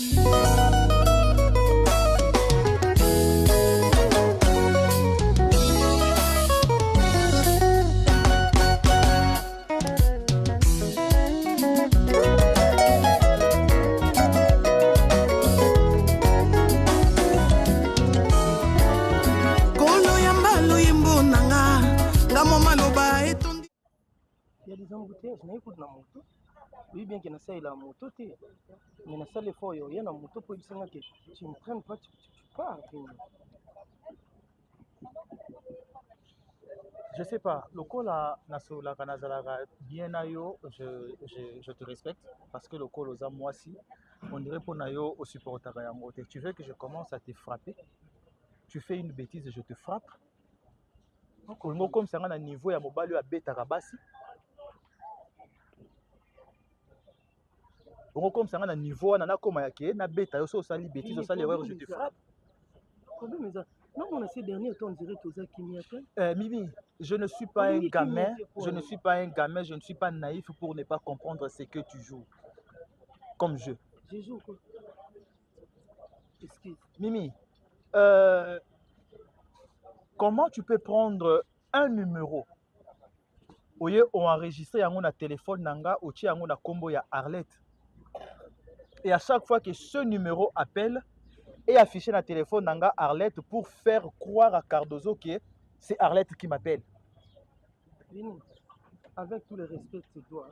Il y a des embouteillages, je n'écoute la moto. Oui, bien qu'il essaye la moto, mais na salle fort, il y a une moto pour dire que tu ne traînes pas, tu pars. Je sais pas, le col à Nasola Kanazalaga, bien ayo, je te respecte parce que le col aux moi aussi, on dirait pour Nayo au supporter à moto. Tu veux que je commence à te frapper? Tu fais une bêtise et je te frappe? Comme ça, on a un niveau à mobile à bêta rabassi. Comme ça, on a un niveau à comme à qui na bêta, au sali bêtise, au sali erreur, je te frappe. Non, on a ces derniers temps, on dirait que ça qui m'y Mimi, je ne suis pas un gamin, je ne suis pas un gamin, je ne suis pas naïf pour ne pas comprendre ce que tu joues comme jeu. Je joue quoi? Excuse. Mimi, comment tu peux prendre un numéro au lieu d'enregistrer un téléphone nanga ou un combo ya Arlette et à chaque fois que ce numéro appelle et affiché dans le téléphone nanga Arlette pour faire croire à Cardozo que c'est Arlette qui m'appelle. Avec tout le respect que tu dois,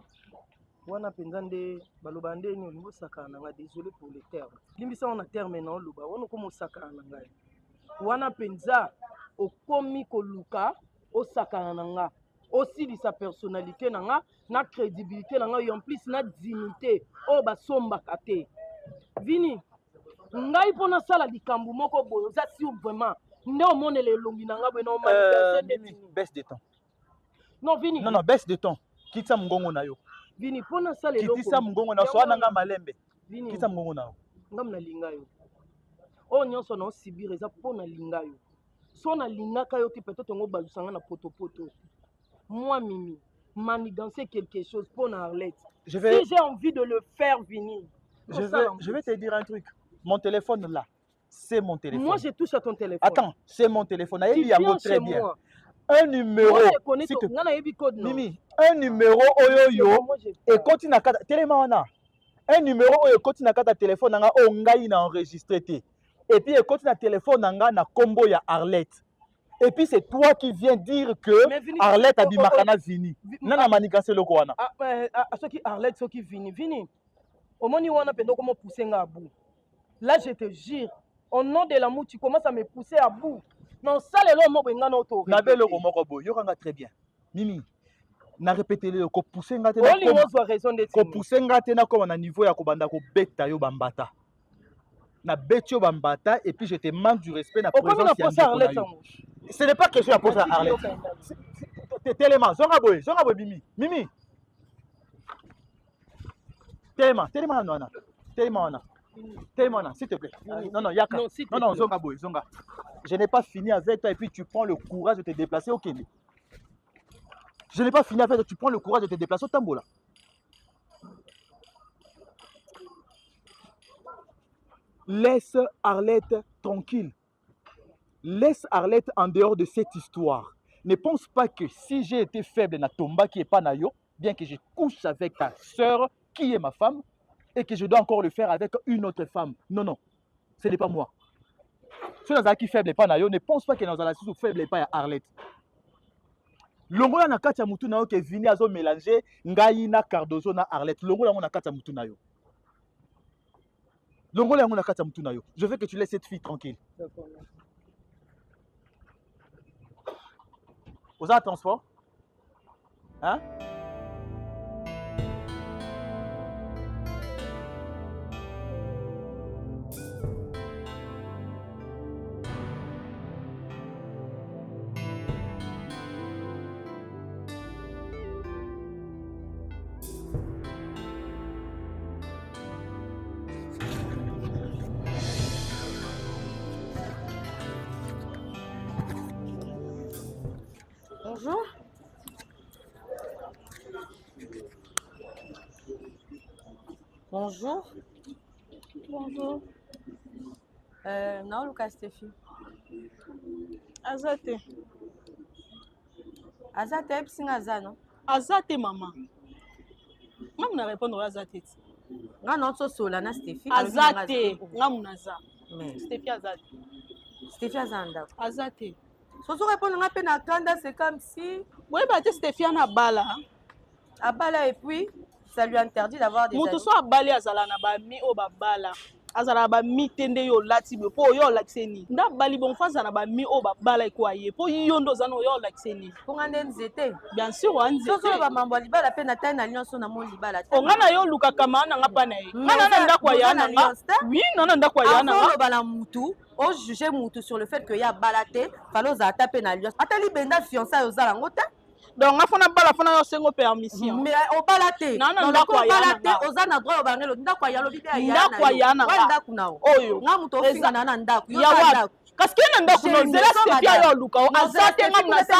wana pendande balobande ni olingo saka nanga, désolé pour les termes. Limbisa on a terme na oloba wana komo saka nanga. Wana penza okomi koluka osaka nanga. Aussi de sa personnalité nanga, na crédibilité nanga, et en plus na dignité o basomba kate. Vini ngai pona sala likambu moko boyo za si vraiment nde omone le longi nanga beno manifester baisse de temps. Non Vini. Non, baisse de temps. Kitsa mungongo na yo. Vini pona sala eloko. Kitsa mungongo na so nanga malembe. Kitsa mungongo na yo. Ngam na linga yo. O nyonso na osibir eza pona linga yo. So na linga ka yo ti peut-être ngo balusanga na poto. Moi Mimi, manigancer quelque chose pona Arlette. Si j'ai envie de le faire Vini. Je vais te dire un truc. Mon téléphone là, c'est mon téléphone. Moi je touche à ton téléphone. Attends, c'est mon téléphone. Il y a très bien. Moi. Un numéro. Mimi, un numéro oyoyo et continue à téléphone. Un numéro oyo continue à téléphone nanga ongai na enregistré et puis continue à téléphone nanga na combo ya Arlette. Et puis c'est toi qui viens dire que Arlette a bimakana vini. Nana manikase loko wana. Ceux qui Arlette ceux qui vini. Au moment où on a pendo comment pousser à bout. Là je te jure, au nom de l'amour tu commences à me pousser à bout. Non, ça les lois mo benga noto. Na belo ko moko bo, yo kanga très bien. Mimi, na répéter le ko pousser ngate na ko pousser ngate na comme na niveau ya ko banda ko beta yo bambata. Na betio bambata et puis je te manque du respect na présence ya. Ce n'est pas question à poser à Arlette. Téléma, zonga boy Mimi. Mimi. Téléma nana. Téléma, s'il te plaît. Non, Yaka. Non, zonga boy, zonga. Je n'ai pas fini avec toi et puis tu prends le courage de te déplacer au Kenya. Je n'ai pas fini avec toi, tu prends le courage de te déplacer au Tambola. Laisse Arlette tranquille. Laisse Arlette en dehors de cette histoire. Ne pense pas que si j'ai été faible na tomba qui est pas nayo, bien que je couche avec ta soeur qui est ma femme et que je dois encore le faire avec une autre femme. Non, ce n'est pas moi. Si nous qui faible pas nayo, ne pense pas que nous allons sous faible pas Arlette. Longola na kati ya mutu na yo ke vini azo mélanger ngai na Cardozo na Arlette. Longola na kati ya mutu na yo. Longola na kati ya mutu na yo. Je veux que tu laisses cette fille tranquille. Vous avez transport? Hein? Bonjour. Bonjour. Bonjour. Naoluka Stéphie. Azate. Azate episinga aza non? Azate maman. Maman na répondre Azate. Nga non so sola na Stéphie. Azate. Nga munaza. Mais Stéphie Azate. Stéphie aza ndako. Azate. So répondre nga pe na kanda c'est comme si Oui bah te Stéphie na bala. Abala et puis ça lui interdit d'avoir des amis. Mutu so abali azala na ba mi o ba bala. Azala ba mi tende yo lati be po yo lakseni. Nda bali bon faza na ba mi o ba bala iko aye. Po yondo zano yo lakseni. Pour ngande nzete. Bien sûr wa nzete. So ba mambo libala pe na taille na nyonso na mon libala. O ngana yo luka kama na ngapa na ye. Ngana na ndakwa ya na nga. Oui, nana ndakwa ya na nga. Avant bala mutu, o juger mutu sur le fait que ya balate, falo za taper na lios. Atali benda fiançailles aux alangota. Donc nga fona bala fona yo sengo permission. Mais au balate. Nana ndakwa ya na nga. Aux ana droit au bangelo ndakwa ya lobi ya ya. Ndakwa ya na nga. Ndaku nao. Oyo. Nga mutu ofinga na ndaku. Ya wa. Parce que na ndako no zela Stéphie yo luka azate nga munasa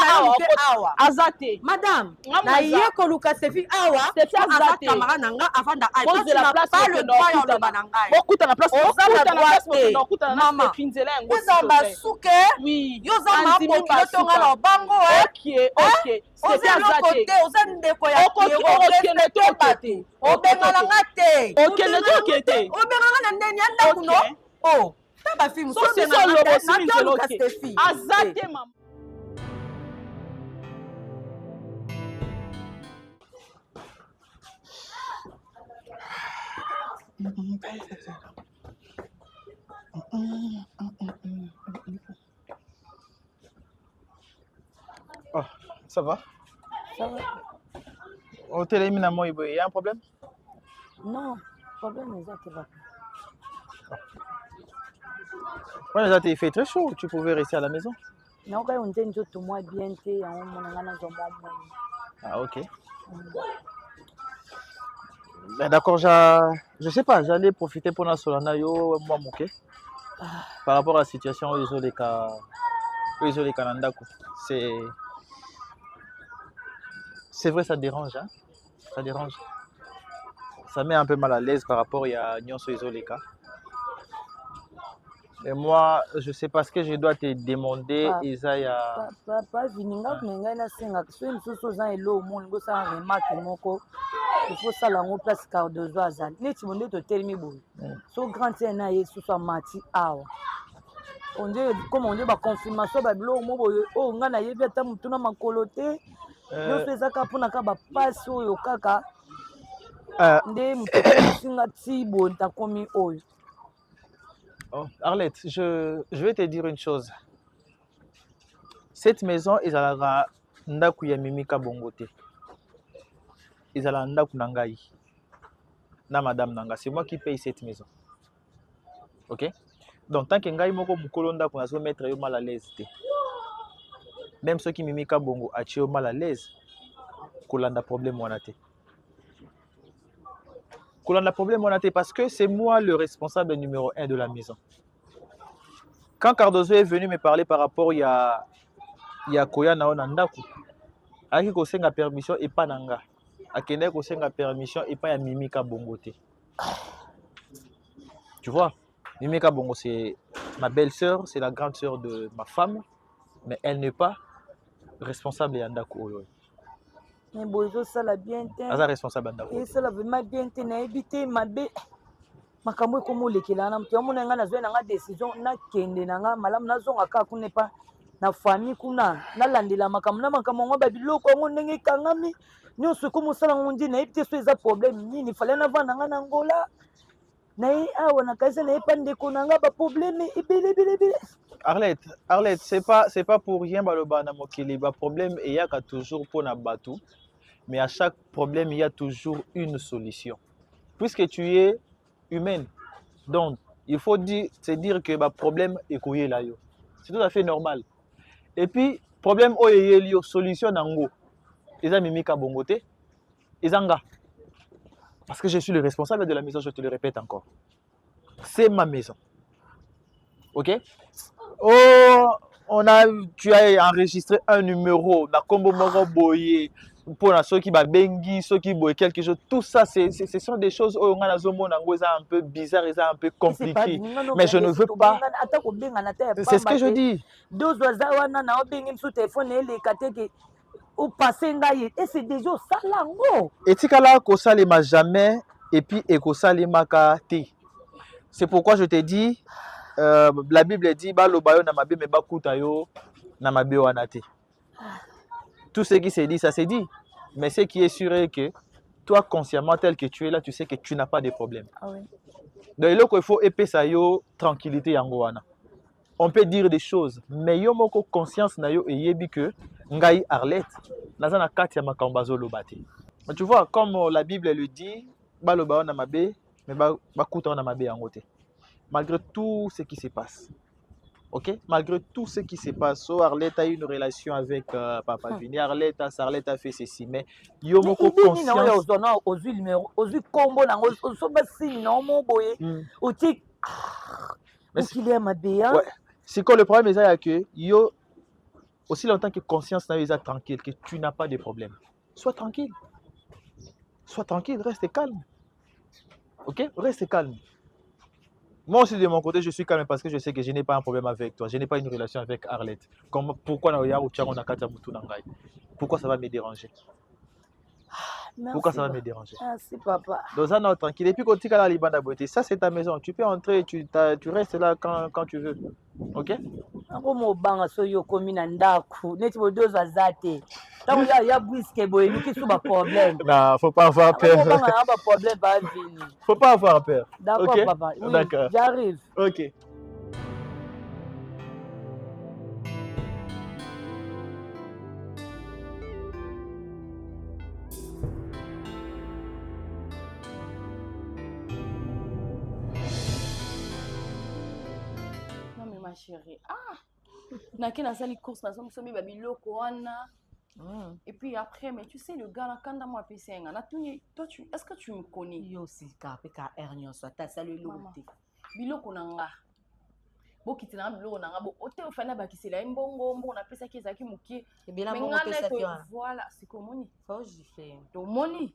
awa azate madame na ye ko luka Stéphie awa azate kamara nanga afanda ai pose la place pas le droit yo bananga bokuta na place bokuta na Stéphie nzela yango ça basuke oui yo za mambo kilotonga na bango OK Stéphie azate ozandeko ya okende tokete obengana ngate okende tokete obengana na ndeni anda kuno oh taba film so c'est ça le boss nzelo azate maman. Oh, ça va? Ça va? Au télémine à moi, il y a un problème? Non, problème est ça qui va. Ouais, là, il fait très chaud, tu pouvais rester à la maison. Non, quand on dit que tout moi bien, Ah, ok. Ben, d'accord, je sais pas, j'allais profiter pour la solana yo, moi, ok. Par rapport à la situation, isolé Canada, c'est vrai, ça dérange, hein. Ça dérange. Ça met un peu mal à l'aise par rapport à Nyonso isolé. Et moi, je sais pas ce que je dois te demander, Isaiah. Papa, vininga kumenga na senga so msusu za elo mon go sa remarque moko. Il faut ça la place car de azal. Neti monde to termi bo. So grand na yesu so mati awa. On dit comme on dit ba confirmation ba bilo mo boye o nga na yebi ata mutu na makolote. Yo so ezaka pona ka ba passe oyo kaka. Nde mutu singa tibo ntakomi oyo. Oh, Arlette, je vais te dire une chose. Cette maison, ils ont ndaku ya mimika bongote. Ils ont ndaku nangai. Na madame nanga, c'est moi qui paye cette maison. OK? Donc tant que ngai moko mukolo ndaku na so mettre yo mal à l'aise te. Même ceux qui mimika bongo a yo mal à l'aise. Kolanda problème wana te. Kolanda problème wana te parce que c'est moi le responsable numéro 1 de la maison. Quand Cardozo est venu me parler par rapport à Koya na onandaku, aki kosenga permission et pas nanga. Akende kosenga permission et pas ya Mimika Bongote. Tu vois, Mimika Bongo c'est ma belle-sœur, c'est la grande sœur de ma femme, mais elle n'est pas responsable ya ndaku oyo. Mais bozo ça la bien té. Aza responsable ndaku. Et ça la vraiment bien té na éviter mabe. Makambo ekomo lekela na mtu amuna nga nazwe nga décision na kende nga malamu nazonga ka kuna pa na famille kuna na landela makambo na makambo ngo ba biloko ngo ndenge kangami nyonso komo sala ngondi na éviter so eza problème nini fallait na vanda nga na ngola na awa na kaza na epande ko nga ba problème ibele. Arlette, c'est pas pour rien baloba na mokili ba problème et ya ka toujours pour na batu, mais à chaque problème il y a toujours une solution. Puisque tu es humaine, donc il faut se dire que le problème est couillé là. C'est tout à fait normal. Et puis problème oyo solution nango. Ils ont mimika bongote, ils ont parce que je suis le responsable de la maison, je te le répète encore. C'est ma maison. OK? Oh, tu as enregistré un numéro, na kombo moko boye, pour ceux qui va bengi, ceux qui boivent quelque chose, tout ça, ce sont des choses où on a un peu bizarre et un peu compliqué. Mais je ne veux pas. C'est ce que je dis. Et si kala ko salema jamais et puis eko salema ka te. C'est pourquoi je te dis, la Bible dit ba lobayo na mabe me ba kuta yo na mabe wana te. Tout ce qui se dit, ça se dit. Mais ce qui est sûr est que toi, consciemment, tel que tu es là, tu sais que tu n'as pas de problème. Ah oui. Donc, il faut épaisser yo tranquillité yango wana. On peut dire des choses, mais yo moko conscience na yo eyebi que ngai Arlette naza na kati ya makambo azoloba te. Mais tu vois, comme la Bible le dit, ba loba na mabe, mais ba kuta na mabe yango te. Malgré tout ce qui se passe. Ok? Malgré tout ce qui se passe, so Arlette a eu une relation avec Papa Vini, Arlette a fait ceci, mais yo moko conscience. Ouais. C'est quoi le problème, c'est que yo, aussi longtemps que conscience n'a pas tranquille, que tu n'as pas de problème. Sois tranquille. Sois tranquille, reste calme. Ok? Reste calme. Moi aussi de mon côté, je suis calme parce que je sais que je n'ai pas un problème avec toi. Je n'ai pas une relation avec Arlette. Pourquoi ça va me déranger? Merci. Pourquoi ça va me déranger? Merci papa. Dans un autre tranquille. Et puis quand tu es à la Libanda beauté, ça c'est ta maison. Tu peux entrer, tu restes là quand tu veux. Ok? Non, faut pas avoir peur. Faut pas avoir peur. D'accord, okay? papa. Oui, d'accord. J'arrive. Ok. Non mais ma chérie, naki nasali course na somi ba biloko wana. Et puis après, mais tu sais, le gars là, quand dans moi PC, toi, est-ce que tu me connais? Yo, si ka ernion soit ta salut l'autre. Biloko nanga. Bo kitena biloko nanga bo ote ofana ba kisela mbongo mbo na pesa ki zaki mukie. Et bien là bon pesa ki wana. Voilà, c'est comme moni. Faut gifler. To moni.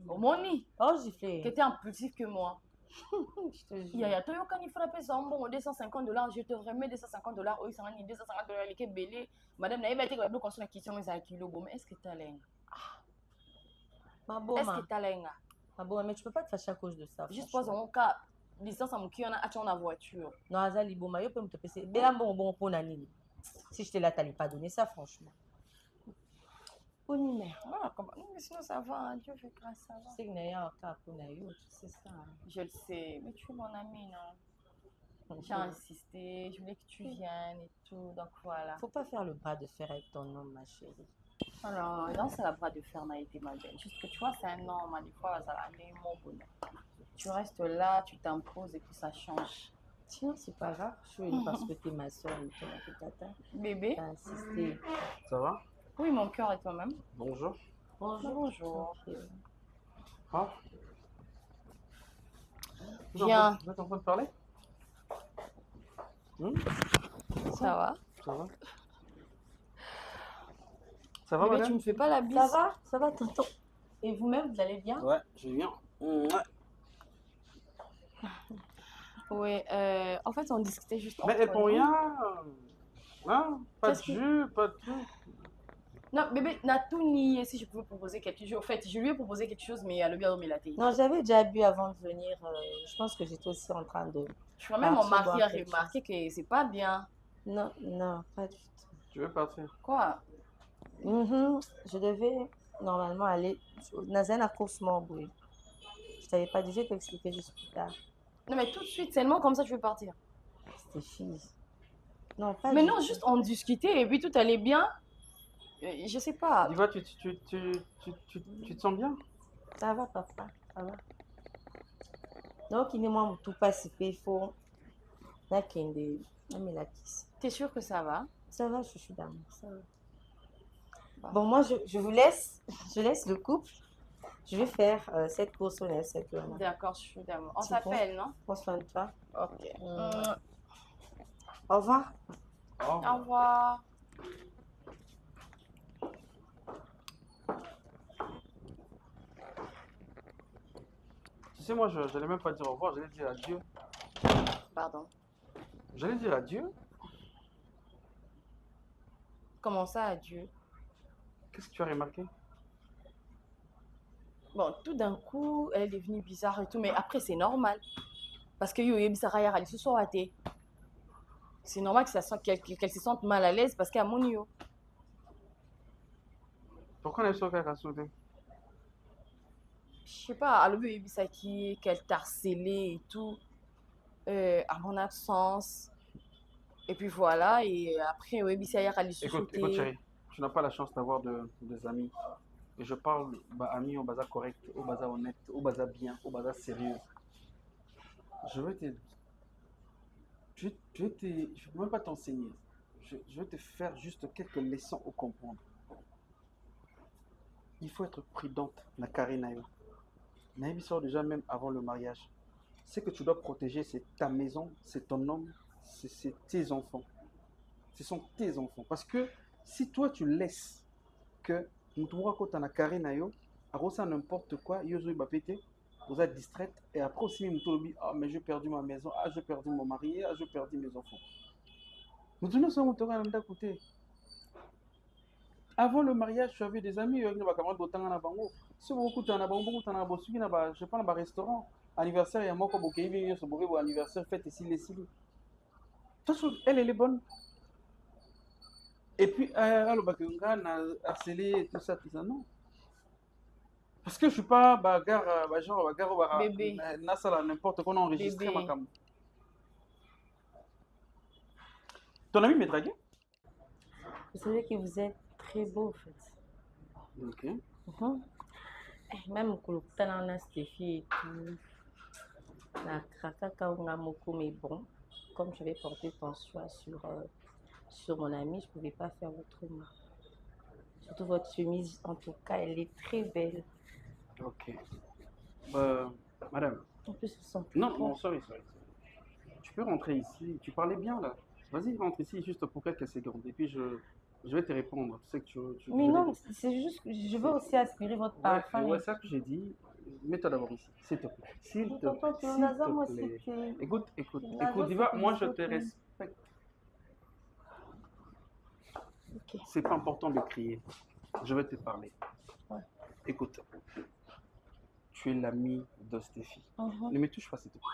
Moni. Oh gifler. Qui était en plus que moi. Je te jure. Ya toyoka ni frappé ça mbongo $250, je te remets $250 au $250 les ke belé. Madame na yeba te ko ko sona question za kilo bon, mais est-ce que tu as lenga? Ma bon. Est-ce que tu as lenga? Ma bon, mais tu peux pas te fâcher à cause de ça. Juste pose en cas distance à mon qui on a acheté en voiture. Non, Azali Boma, yo peut me te passer. Béla bon pour nani. Si je te l'ai t'allais pas donner ça franchement. Oui, mais sinon ça va, Dieu fait grâce, ça va. C'est qu'il y a un cas pour Nayo, tu sais ça. Je le sais, mais tu es mon ami, non? J'ai insisté, je voulais que tu viennes et tout, donc voilà. Faut pas faire le bras de fer avec ton homme, ma chérie. Alors, non, c'est le bras de fer, n'a été ma belle. Juste que tu vois, c'est un homme, des fois, ça a mis mon bonheur. Tu restes là, tu t'imposes et puis ça change. Sinon, c'est pas grave, je suis parce que t'es ma soeur et toi, ma tata. Bébé? T'as insisté. Ça va? Oui, mon cœur et toi-même. Bonjour. Bonjour. Ah. Viens. Vous êtes en train de parler? Ça va? Ça va? Ça va, Bébé, madame? tu me fais pas la bise? Ça va, tonton. Et vous-même, vous allez bien? Ouais, je viens. Oui, en fait, on discutait juste. Mais et entre pour nous. rien. Hein? Pas de Qu'est-ce que- jus, pas de truc. Non, bébé, n'a tout nié si je pouvais proposer quelque chose. En fait, je lui ai proposé quelque chose, mais le bien, il a été. Non, j'avais déjà bu avant de venir. Je pense que j'étais aussi en train de... Je crois même mon Parti mari boire a quelque remarqué que c'est pas bien. Non, non, pas du tout. Tu veux partir? Quoi? Je devais normalement aller dans un accouchement, oui. Je t'avais pas dit, je vais t'expliquer juste plus tard. Non, mais tout de suite, seulement comme ça, tu veux partir. C'était fille. Non, pas Mais du non, tout. juste on discutait et puis tout allait bien. Je sais pas. Dis-moi, tu te sens bien? Ça va, papa, ça va. Donc, il est moi tout passé, il faut... Là, qu'il y a des... mais la kiss. T'es sûr que ça va? Ça va, je suis d'amour, ça va. Bah. Bon, moi, je vous laisse. Je laisse le couple. Je vais faire cette course au nez, cette là. D'accord, je suis d'amour. On C'est s'appelle, non? Prends soin de toi. Ok. Au revoir. Oh. Au revoir. sais, moi, je n'allais même pas dire au revoir, j'allais dire adieu. Pardon. J'allais dire adieu. Comment ça, adieu? Qu'est-ce que tu as remarqué? Bon, tout d'un coup, elle est devenue bizarre et tout, mais après, c'est normal. Parce que yo, bizarre, elle se soit ratée. C'est normal qu'elle se sente mal à l'aise parce qu'elle a mon yo. Pourquoi on est sur qu'elle a sauté? Je sais pas, à l'objet, qu'elle t'a harcelé et tout, à mon absence. Et puis voilà, et après, oui, elle se Écoute, chérie, tu n'as pas la chance d'avoir des amis. Et je parle amis au bazar correct, au bazar honnête, au bazar bien, au bazar sérieux. Je vais te. Je vais même pas t'enseigner. Je vais te faire juste quelques leçons au comprendre. Il faut être prudente, la Karinayo. Naïbi sort déjà même avant le mariage. Ce que tu dois protéger, c'est ta maison, c'est ton homme, c'est tes enfants. Ce sont tes enfants. Parce que si toi tu laisses que Moutoura Kota na Karinayo, à ça n'importe quoi, Yozo va péter, vous êtes distraite, et après aussi Moutoura ah mais j'ai perdu ma maison, ah j'ai perdu mon mari, ah j'ai perdu mes enfants. Moutoura ça Moutoura n'a côté. Avant le mariage, tu avais des amis, ils si beaucoup de temps, je prends un restaurant, anniversaire, il y a moi qui ai anniversaire, fête ici, les cils. Elle est bonne. Et puis, alors, on a harcelé, tout ça, non. Parce que je suis pas genre, Bébé. n'importe quoi, on a enregistré Bébé. ma cam. Ton ami m'est dragué? Vous savez que vous êtes très beau, en fait. Ok. Même quand on a Stéphie et tout, la krakaka ou moko, mais bon, comme je vais porter ton choix sur mon ami, je ne pouvais pas faire autrement. Surtout votre chemise, en tout cas, elle est très belle. Ok. Madame. En plus, ils sont Non, sorry. Tu peux rentrer ici. Tu parlais bien là. Vas-y, rentre ici juste pour quelques secondes. Et puis je vais te répondre. Tu sais que tu mais non, c'est juste que je veux aussi aspirer votre parfum. Ouais, ça que j'ai dit. Mets-toi d'abord ici, s'il te plaît. S'il te plaît. Écoute, Diva, moi je te respecte. Ok. C'est pas important de crier. Je vais te parler. Ouais. Écoute, tu es l'ami de Stéphie. Ne me touche pas, s'il te plaît.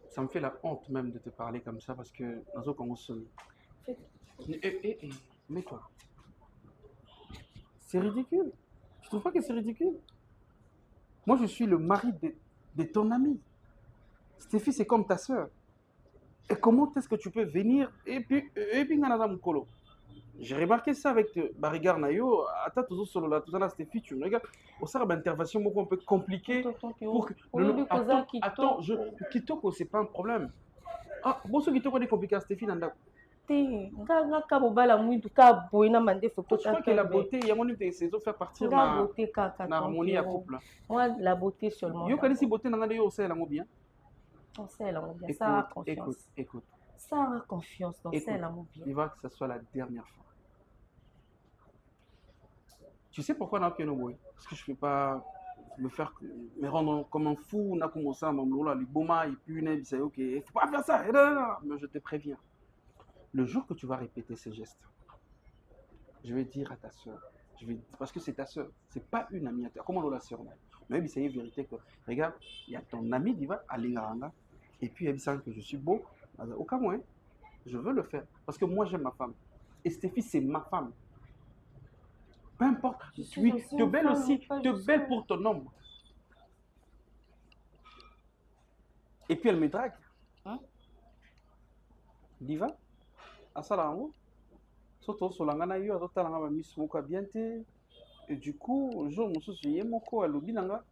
Ça me fait la honte même de te parler comme ça parce que nous on se... Mets-toi. C'est ridicule. Tu trouves pas que c'est ridicule? Moi, je suis le mari de ton ami. Stéphie, c'est comme ta soeur. Et comment est-ce que tu peux venir et puis Mukolo? J'ai remarqué ça avec Barigar Nayo. Attends, tout ça là, tout ça là, Stéphie, tu me regardes. Au sein d'une intervention un peu compliquée. Attends, Kitoko, c'est pas un problème. Ah, bon, ce Kitoko est compliqué, Stéphie, Nanda. Je crois que la beauté, il y a mon idée, c'est de faire partir de l'harmonie à couple. Moi, la beauté seulement. Yo, quand si beauté, Nanda, yo, c'est la bien. On sait la bien. Ça a confiance. Écoute. Ça a confiance dans ça, la bien. Il va que ce soit la dernière fois. Tu sais pourquoi on a boy? Parce que je ne peux pas me rendre comme un fou, on a commencé à m'embrouiller, les boma, et puis il faut pas faire ça. Mais je te préviens. Le jour que tu vas répéter ces gestes, je vais dire à ta soeur, parce que c'est ta soeur, c'est pas une amie à toi. Comment on la soeur? Mais c'est une vérité que, regarde, il y a ton ami qui va à Lingaranga, et puis il sent que je suis beau. Au cas où, je veux le faire, parce que moi j'aime ma femme. Et Stéphie, c'est ma femme. Peu importe, oui, tu es belle aussi, tu es belle pour ton homme. Et puis elle me drague. Hein? Diva, Asalamu, Soto Solangana yo, Azotalanga Miss Moka Biente. Et du coup, un jour, je suis Yemoko à Lubinanga.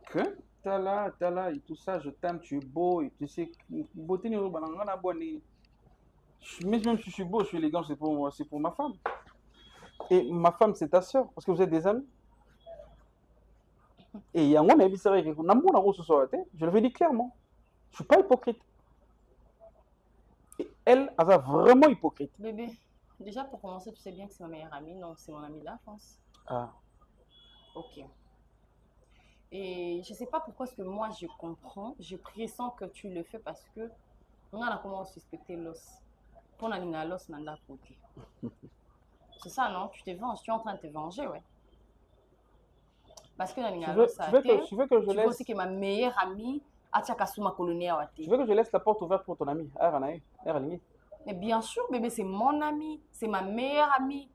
Que Tala, et tout ça, je t'aime, tu es beau, et tu sais, beauté n'est pas la bonne. Même si je suis beau, je suis élégant, c'est pour ma femme. Et ma femme, c'est ta soeur, parce que vous êtes des amis. Et il y a un avis, c'est vrai que je le vais dire clairement. Je ne suis pas hypocrite. Et elle, elle est vraiment hypocrite. Bébé, déjà pour commencer, tu sais bien que c'est ma meilleure amie, non, c'est mon amie de l'enfance. Ah. Ok. Et je sais pas pourquoi est-ce que moi je comprends, je pressens que tu le fais parce que on a comment suspecter l'os. Pour la l'os n'a côté. C'est ça, non? Tu te venges, tu es en train de te venger, ouais. Parce que la tu veux que je tu veux laisse... aussi que ma meilleure amie a Kasuma colonie à Tu veux que je laisse la porte ouverte pour ton ami? Mais bien sûr, bébé, c'est mon ami, c'est ma meilleure amie.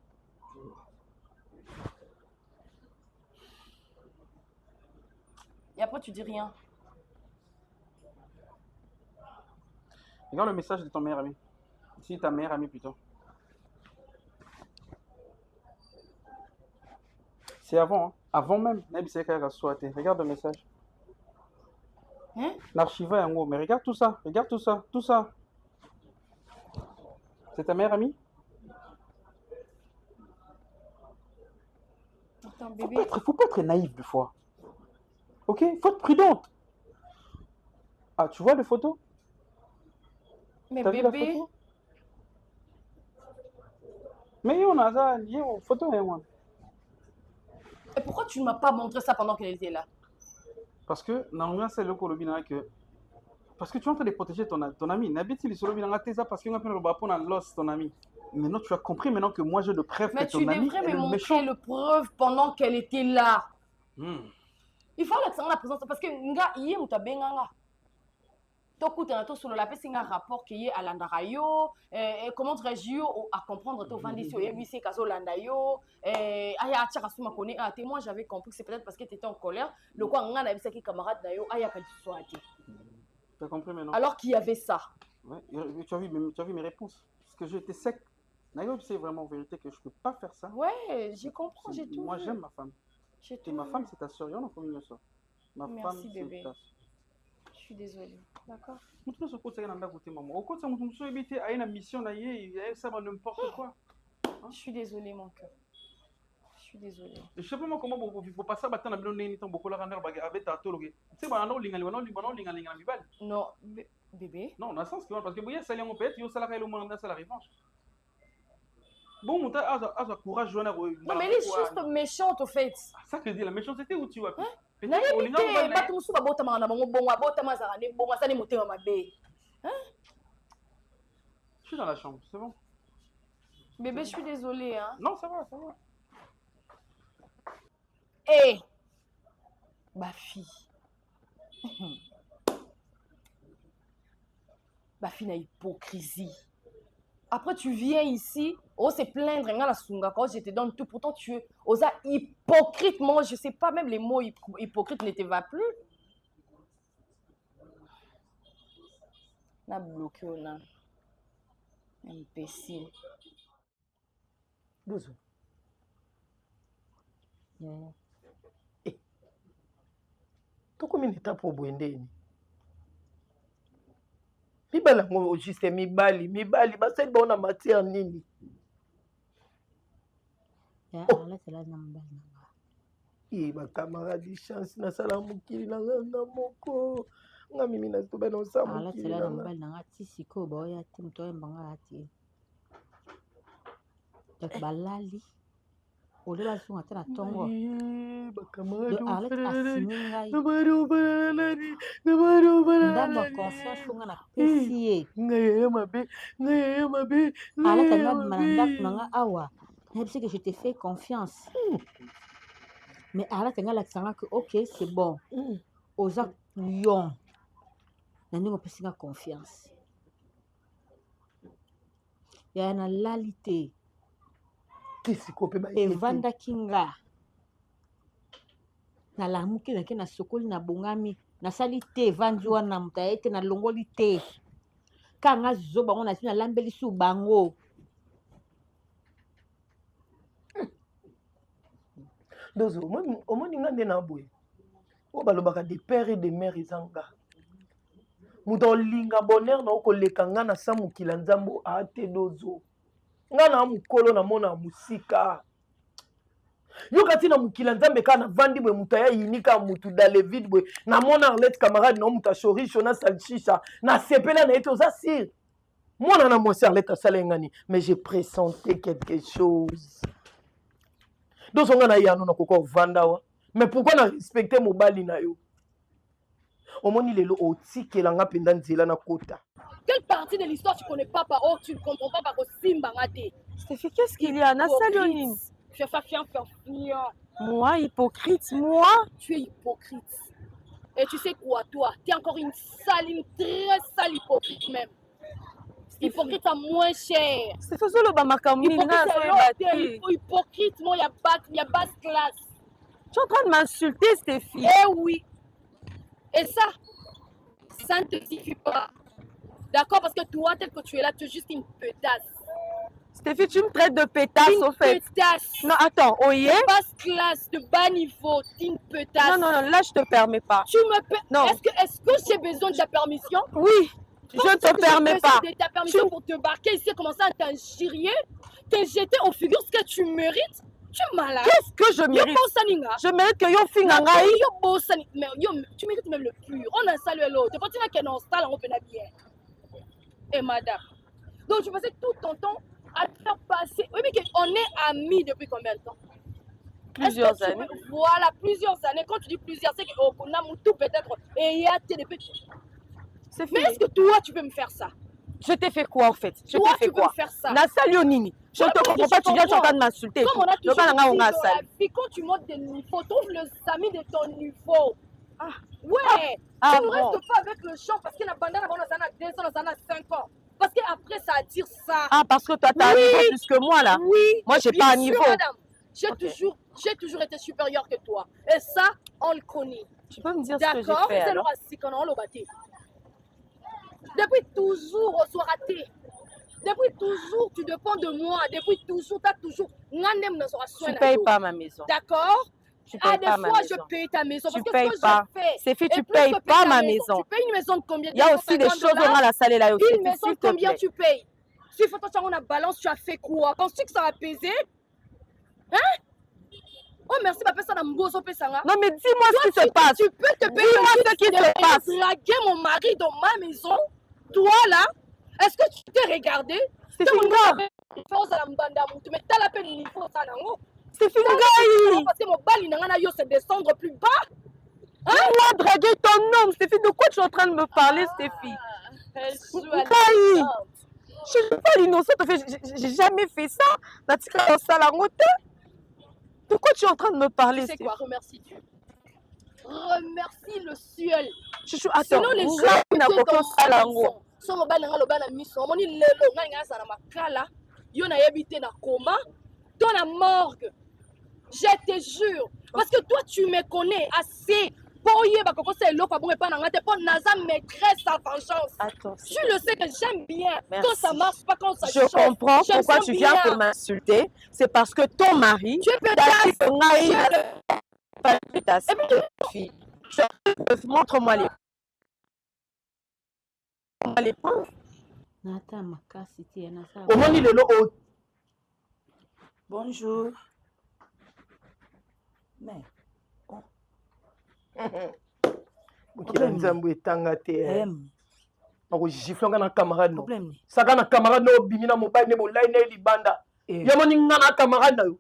Et après, tu dis rien. Regarde le message de ton meilleur ami. Si ta meilleure amie plutôt. C'est avant, hein. Avant même. Regarde le message. Hein? L'archive est en haut. Mais regarde tout ça. Regarde tout ça. Tout ça. C'est ta meilleure amie? Attends, bébé. Faut pas être naïf des fois. Ok? Faut être prudente. Ah, tu vois les photos? Mais T'as vu la bébé. photo? Mais on a ça, il y a une photo, hein, Et pourquoi tu ne m'as pas montré ça pendant qu'elle était là? parce que normalement c'est le colobina que parce que tu es en train de protéger ton ami. N'habite le solo binanga teza parce que on a le bapon dans l'os ton ami. Maintenant tu as compris maintenant que moi je le preuve Mais que ton tu ami devrais est me le montrer méchant. le preuve pendant qu'elle était là. Hmm. Il faut la présence parce que nga yé muta benganga. Tokutana to solo la pesi nga rapport qui est à l'andarayo comment réagir à comprendre to vandisi et lui c'est kazo landayo aya atchaka suma kone a témoin j'avais compris que c'est peut-être parce que tu étais en colère le quoi nga na bisa ki camarade dayo aya ka dissuader. Tu as compris maintenant? Alors qu'il y avait ça. Ouais. Tu as vu mes réponses. Parce que j'étais sec. Naïo, c'est vraiment en vérité que je peux pas faire ça. Ouais, j'ai compris, j'ai tout Moi vu. j'aime ma femme. J'ai Et tout ma vu. femme c'est ta soeur. On a commis une soeur. Ma Merci, femme bébé. c'est ta soeur. Je suis désolée. D'accord. Mutu so kotsa na ndakote maman. Okotsa mutu so ebite aina mission na ye, ça va n'importe quoi. Je suis désolée, mon cœur. Je suis désolée. Je sais pas moi comment vous passer battre na bino nini tant bokola randar baga abeta tologe. Tu sais ba na linga linga mibal. Non, bébé. Non, dans le sens que parce que boya sali on peut yo sala le monde ça la revanche. Bon muta aza courage joana ko. Non, mais elle est juste méchante au fait. Ça que dit la méchanceté où tu vas. Na yebite bato musu babotama na bango bongo abotama za ne bongo asani motema mabe. Hein? Je suis dans la chambre, c'est bon. Bébé, je suis désolée hein. Non, ça va, ça va. Eh, ma fille. Ma fille n'a hypocrisie. Après, tu viens ici, on se plaindre, quand je te donne tout. Pourtant, tu es hypocrite. Moi, je sais pas, même les mots hypocrite ne te va plus. On a bloqué, on a. Imbécile. Douze. Tokomi neta po bwendeni. Mibali yango juste mibali basali baona matière nini? Bacamarade chance nasala mokili na nga moko nga mimi natoba na osa mokili na mobali na nga ti sikoyo baoya te moto oyembanga ati donc balali ole bazonga te na ntongo ndambo ya confiance onga na pesi ye alata nga bima na ndako na nga awa nayebisi que je te fais confiance mais alata nga alakisanga que ok c'est bon oza yon na ndenge opesi nga confiance yaya nalali te evandaki nga nalamuki nake na sokoli na bongami nasali te evandi wana moto aye te nalongoli te kanga zo bango nasi nalambeli su bango dozo omoni nga nde na boye oyo balobaka de père et de mère ezanga moto olinga bonheur na okoleka nga na sa mokila nzambe ate dozo nga na mokolo namona mosika yoka ti na mokila nzambe kaka navandi boye moto aya yinika mutu dalevide boye namona arlete camarade na moto ashorisho na salchicha nasepela na ye te oza sire mwana na mwasi arlete asala ye ngani mais j'ai pressenté quelque chose dozo nga na yano nakoka ovanda wa Mais pourquoi na respecter mobali na yo? Omoni lelo otikelanga penda nzela na kota. Quelle partie de l'histoire tu connais pas par oh tu ne comprends pas par Simba ngate? Stéphie, qu'est-ce qu'il y a? Nassalionine. Tu es fafiant. Moi, hypocrite, moi? Tu es hypocrite. Et tu sais quoi, toi? Tu es encore une très sale hypocrite même. Hypocrite à moins cher. C'est faisant le bamakamuni. Hypocrite, moi, il y a basse classe. Tu es en train de m'insulter, Stéphie. Eh oui. Et ça ne te suffit pas. D'accord? Parce que toi, tel que tu es là, tu es juste une pétasse. Stéphie, tu me traites de pétasse, au fait. Une pétasse. Non, attends, oye. De basse classe, de bas niveau, tu es une pétasse. Non, là, je te permets pas. Tu me Non. Est-ce que j'ai besoin de ta permission? Oui, je ne te permets pas. De ta permission pour te barquer ici et commencer à t'injurier, te jeter aux figures ce que tu mérites? Tu es malade. Qu'est-ce que je mérite? Je mérite que yo finga ngai. Tu mérites même le pur. On a salué l'autre. Quand tu n'as qu'un install, on peut la bien. Et madame. Donc tu passais tout ton temps à te faire passer. Oui, mais on est amis depuis combien de temps? Plusieurs années. Voilà, plusieurs années. Quand tu dis plusieurs, c'est qu'on a tout peut-être. Et il y a depuis. C'est Mais fini. est-ce que toi, tu peux me faire ça? Je t'ai fait quoi, en fait? Je Toi, t'ai fait tu peux quoi? me faire ça? Nasalionini. Je ne te comprends pas, tu viens, tu es en train de m'insulter. Comme on a toujours dit dans la salle. vie, quand tu montes de niveau, trouve le sami de ton niveau. Ah. Ouais. Ah, Tu ne bon. restes pas avec le chant parce qu'il y a bandana, on a 2 ans, on a 5 ans. Parce qu'après, ça attire ça. Ah, parce que toi, tu as un niveau plus que moi, là. Oui. Moi, j'ai bien pas un sûr, niveau. Madame. J'ai Ok. toujours été supérieure que toi. Et ça, on le connaît. Tu peux me dire ce que j'ai D'accord? fait, C'est alors? le bâti. Depuis toujours, on soit raté. Depuis toujours, tu dépends de moi. Depuis toujours, tu as toujours. Tu payes pas ma maison. D'accord? Tu Ah, payes des pas ma fois, maison. je paye ta maison. Tu Parce que payes ce que pas. je fais. Stéphie, est tu plus payes que pas ta ma maison. maison. Tu payes une maison de combien? Il y a aussi des choses dans la salle là aussi. Une maison de combien tu payes? Si faut on a balance, tu as fait quoi? Penses-tu que ça va peser? Hein? Oh merci, papa, ça n'a pas Non, mais dis-moi ce qui se passe. Tu peux te payer Dis-moi ce qui se passe. draguer mon mari dans ma maison? Toi là? Est-ce que tu t'es regardé? C'est Finga. Mais t'as la peine il faut ça non? C'est Finga. Parce que mon bal il c'est descendre plus bas. Dis-moi draguer ton homme. Stéphie, de quoi tu es en train de me parler, Stéphie? Ngai. Je ne suis pas l'innocente. En fait, j'ai jamais fait ça. Natika dans ça la route. De quoi tu es en train de me parler, Tu sais Stéphie? quoi? Remercie Dieu. Remercie le ciel. Attends, Sinon les gens qui n'a pas ça la route. so mobali nanga loba na miso moni lelo ngai ngai sa na makala yo na yebite na coma toi na morgue. Je te jure parce que toi tu me connais assez pour yeba koko c'est eloko bon pas na ngate pour naza maîtresse à vengeance. Attends. Tu le sais que j'aime bien. Merci. Quand ça marche pas, quand ça Je chauffe. comprends J'aime pourquoi ça tu viens bien. pour m'insulter. C'est parce que ton mari Tu es t'a dit pétasse. que Naï fille. Montre-moi les preuves. Nata makasi te na sa. Omoni lelo Bonjour. Mais mokila nzambe etanga te nakogiflanga na camarade no problème. saka na camarade no obimi na mobali ne bolai na ye libanda yamoni nga na camarade na yo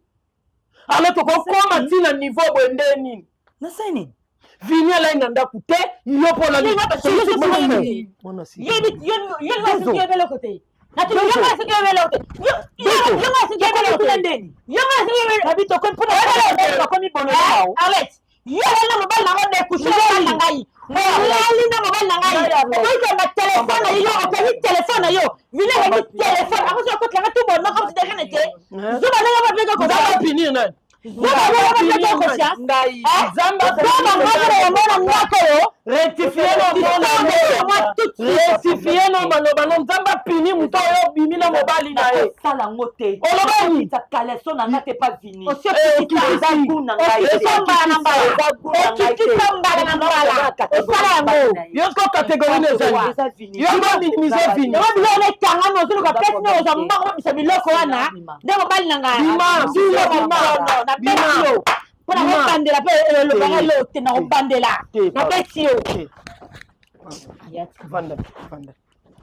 ala tokokoma ntina niveau boye nde nini Nasani. vini alai na ndako te yo mpona rectifier no maloba no nzambe apini moto oyo obimi na mobali na ye olobani yoko catégorie nezali yoko minimize vini vanda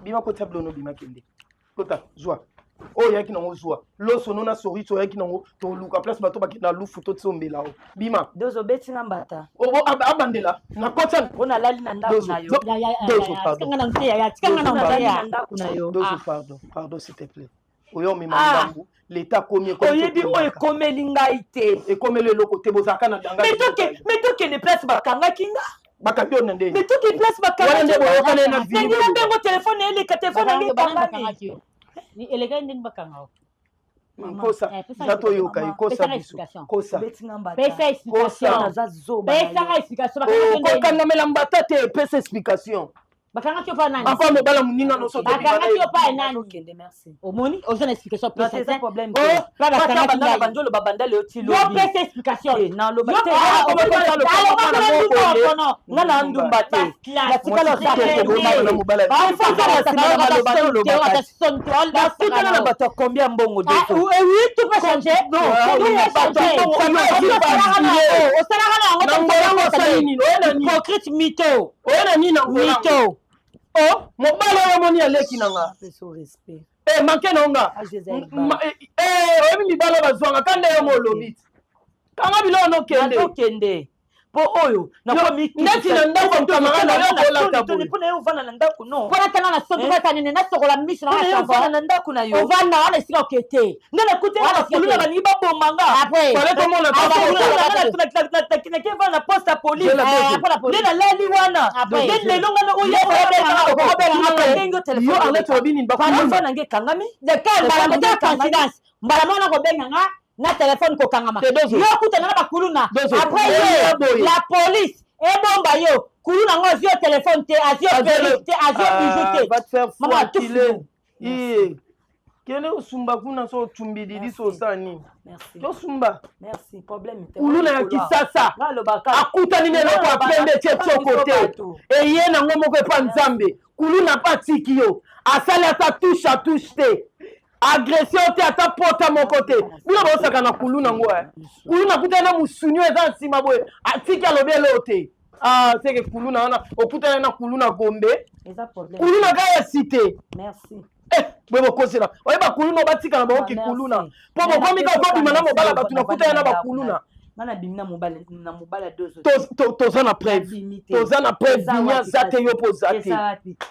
bima ko tablo no bima kende kota zwa oyo yaki nango zwa loso nona sori so yaki nango toluka place bato bakenda lufu totsombela o bima dozo betinga mbata abandela nakota mpona lali na ndako na yo pardon s'il te plaît oyo omema ndambu l'état komi oyebi oyo ekomeli ngai te ekomeli eloko te bozalaka na danga mais tokende place bakangaki nga bakambi oyo na ndenge mais toki place bakangakingila mbengo telefone eleka telefone yange ekangani eleka ndenge bakanga kosa zato oyoka ekosa biso kosa pesa explication kokangamela mbata te epesa explication bakanga tio pa nani papa mobala muninga no so bakanga tio pa nani okende merci omoni oza na explication pesa c'est problème oh pa bakanga bandala banjolo babandala yo ti lobi yo pesa explication na loba te nga na ndumba te na tikala zakutana na bato combien mbongo deso oui tout peut changer non hypocrite mytho mytho oh mobala oyo moni aleki nanga manke nonga oyebi mibala bazwanga kanda yo molobi kanga biloko nokende po oyo neti na ndako kamanga na yo kolata boye mpona yo ovanda na ndako no mpona tanga na soki batanene nasokola miso ovanda na ndako na yo ovanda wana esika okete nga nakute bakuluna balingi babomanga nakevana na poste ya police nde nalali wana nde lelo ngana oyobenga telefone nange ekangami coïncidence mbala mona kobenganga na telefone kokangama yo kutana na bakuluna après yo la police ebomba yo kuluna ngo azio telefone te azio permis te azio bijou te mama tufu kene osumba kuna so otumbidili so osani tosumba uluna ya kisasa akutani neloko apende tie tioko te eye nango moko epa nzambe kuluna pa tiki yo asali ata touche te agression te ata pota moko te bino bosaka na kulu nango kuluna kutani na musunyu eza nsima boye atiki alobi eloo te seke kuluna wana okutani na kuluna gombe kuluna kaka ya site boye bokosela oyeba kuluna batika na baoki kuluna mpo bokomika okobima na mobala bato nakutani na bakuluna toza na preuve binya za te yo mpo za te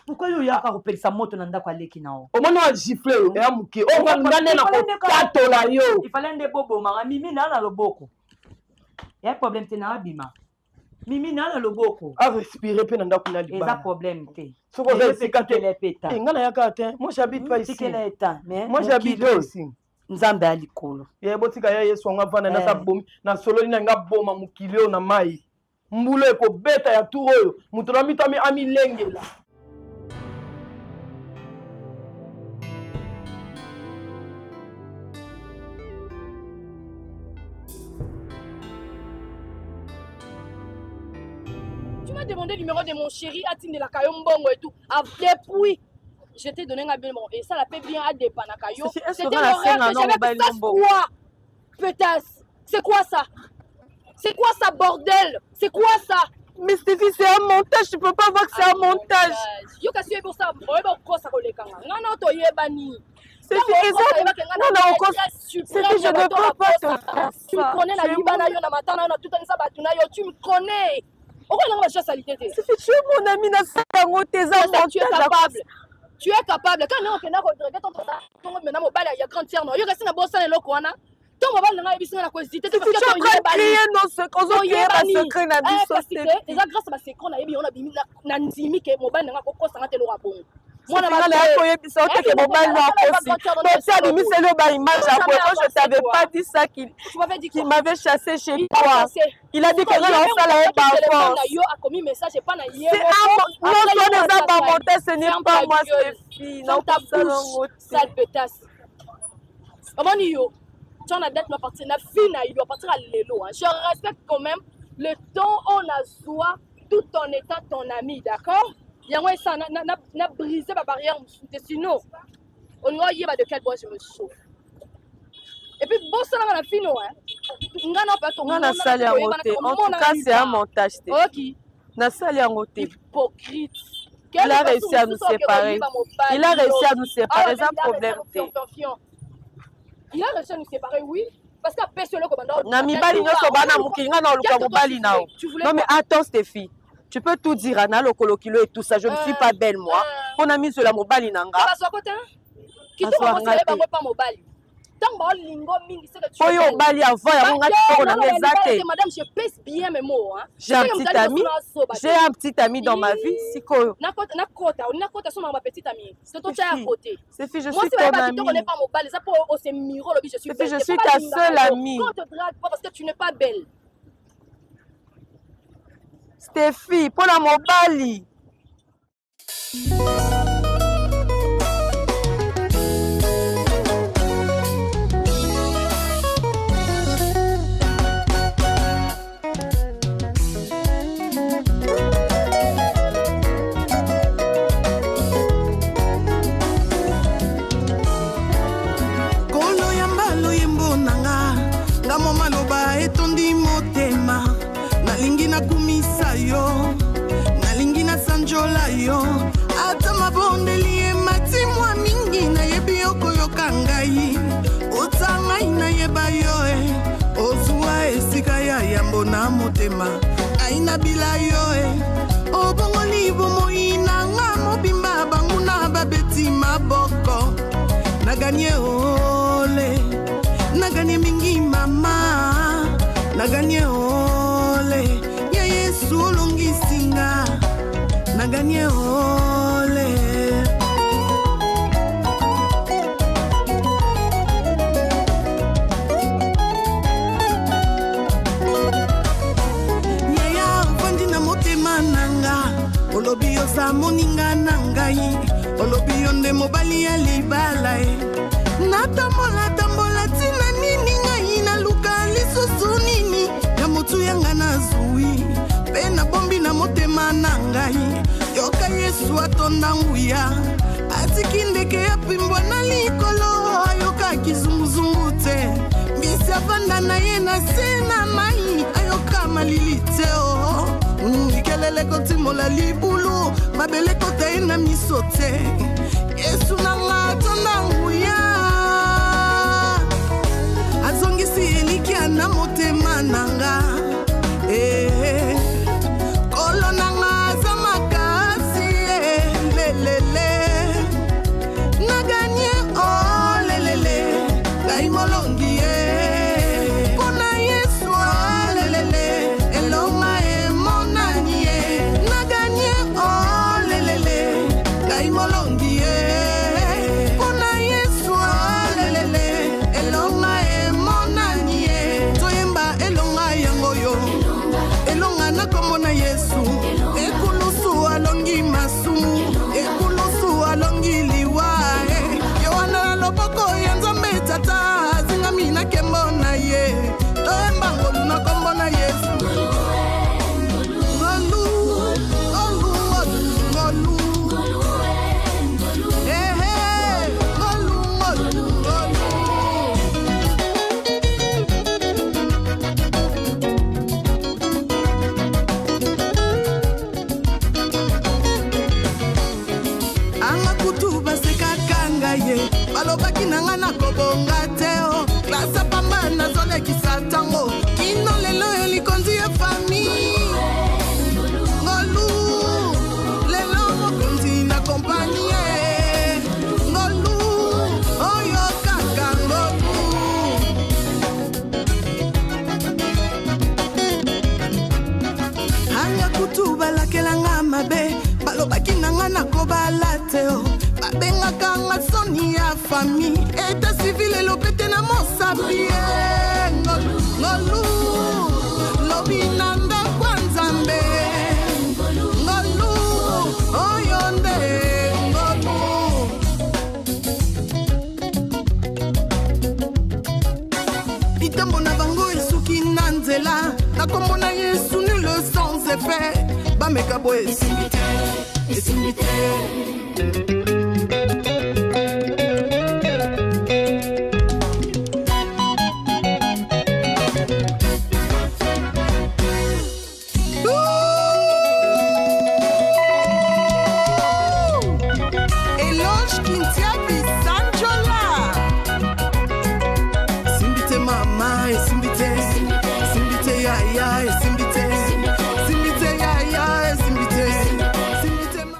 pourkui oyo yaka kopelisa moto na ndako aleki na o omoni wa gifle oyo eya moke onga nde na kokatola yo ifale nde bobomaka mimi naa na loboko ya problème te na abima mimi naa na loboko arespire mpe na ndako na libala eza problème te soki oza esika te nga nayaka te moi j'habite pas ici moi j'habite ici nzambe ya likolo botika ya yesu anga vanda nasa bomi na sololi na nga boma mokili oyo na mai mbula ekobeta ya tour oyo moto na mito amilengela Tu m'as demandé le numéro de mon chéri, Atine de la Kayo Mbongo et tout. Depuis, je t'ai donné un bien bon. Et ça la paix bien à dépendre Kayo. C'était le rêve que j'avais. C'est quoi? Peut-être. C'est quoi ça? C'est quoi ça, bordel? C'est quoi ça? Mais Stéphie, c'est un montage. Tu peux pas voir que c'est un montage. Yo kasi pour ça. Oye ba ko sa ko lekanga. Ngana to yebani. Stéphie, je ne peux pas te faire tu me connais la libana yo na matana na tout ça batuna yo tu me connais. Pourquoi on a déjà salité? Stéphie, tu es mon ami na sango tes enfants. Tu es capable. Tu es capable. Quand on est regretter ton maintenant mobile il y a grande tiers non. Yo kasi na bossa le lokwana. Ton mobile na bisinga na cosité. Tu es en train de crier non ce qu'on a crié ma secret na biso Stéphie. Déjà grâce à ma secret na yebi on a bimi na nzimi ke mobile na ko kosa na te lo rabon. Moi, je t'avais pas dit ça qu'il m'avait chassé chez toi. Il a dit que ce n'est pas moi, Stéphie. Non, ta bouche, sale pétasse. Comment yo? Tu en as d'être ma partie, na fille, il doit partir à l'élo. Je respecte quand même le temps on a joie tout en étant ton ami, d'accord? Yango ça n'a brisé ma barrière sinon on va y de quel bois je me chauffe et puis bon ça na fino ngana pas ton ngana sali en tout cas c'est un montage OK na sali en hypocrite Il a réussi à nous séparer. Il a réussi à nous séparer sans problème. Il a réussi à nous séparer, oui. Parce qu'à personne Namibali nyonso bana mukinga na luka mobali nao. Non mais attends Stéphie. Tu peux tout dire Anna lokolo kilo et tout ça. Je ne suis pas belle moi. On a mis sur la mobali nanga. Qui te pas mobali. Oyo bali avant ya monga toko na ngezate. Madame, je pèse bien mes mots hein. J'ai un petit ami dans ma vie, siko. Nakota sur ma petite amie. C'est toi à côté. Stéphie, je suis ton amie. Moi, c'est pas mobile, ça pour au miro je suis belle. Je suis ta seule amie. Quand te drague pas parce que tu n'es pas belle. Stéphie, pour la mobali. Etondi motema nalingi nakumisa yo nalingi nasanjola yo ata mabondeli emati mwa mingi nayebi okoyoka ngai ota ngai nayeba yo ozwa esika ya yambo na motema aina bila yo obongoli bomoi nanga mobimba bangu na babeti maboko naganye ole naganye mingi mama naganye ole ya Yesu longisinga naganye ole yaya vandi na motema nanga olobi osa moninga nangai olobi onde mobali ya libala natambola tambola tina nini ngai na luka lisusu nini ya motu yanga na zui pe na bombi na motema na ngai yoka Yesu atonda nguya atiki ndeke ya pimbwa na likolo ayoka kizunguzungu te mbisi avanda na ye na se na mai ayoka malili te ikelele kotimola libulu mabele kota ye na miso te Yesu nanga atonda nguya azongisi elikia na motema nanga kolo nanga za makasi lelele naganye o lelele ngai molongi mpona Yesu lelele elonga emonani naganye o lelele ngai molongi mpona Yesu lelele elonga emonani toyemba elonga yango yo elonga nakomona Yesu ekulusu alongi masumu ekulusu alongi liwa yowana loboko ya Nzambe tata azingami na kembo na ye toyemba ngolu nakombona Yesu ngolu ngolu ngolu ngolu ngolu ngolu anga kutu basekaka ngai balobaki nanga nakobonga te klasa pamba nazolekisa ntango kino lelo elikonzi ya fami ngolu lelo mokonzi na kompani ngolu oyo kaka ngolu anga kutu balakelanga mabe balobaki nanga nakobala te babengaka nga soni ya fami eta civil elopete na mosapi ngolu lobi na ndako ya Nzambe ngolu oyo nde ngolu itambo na bango esuki na nzela na kombo na Yesu nul sans effet bameka boye esimbi te esimbi te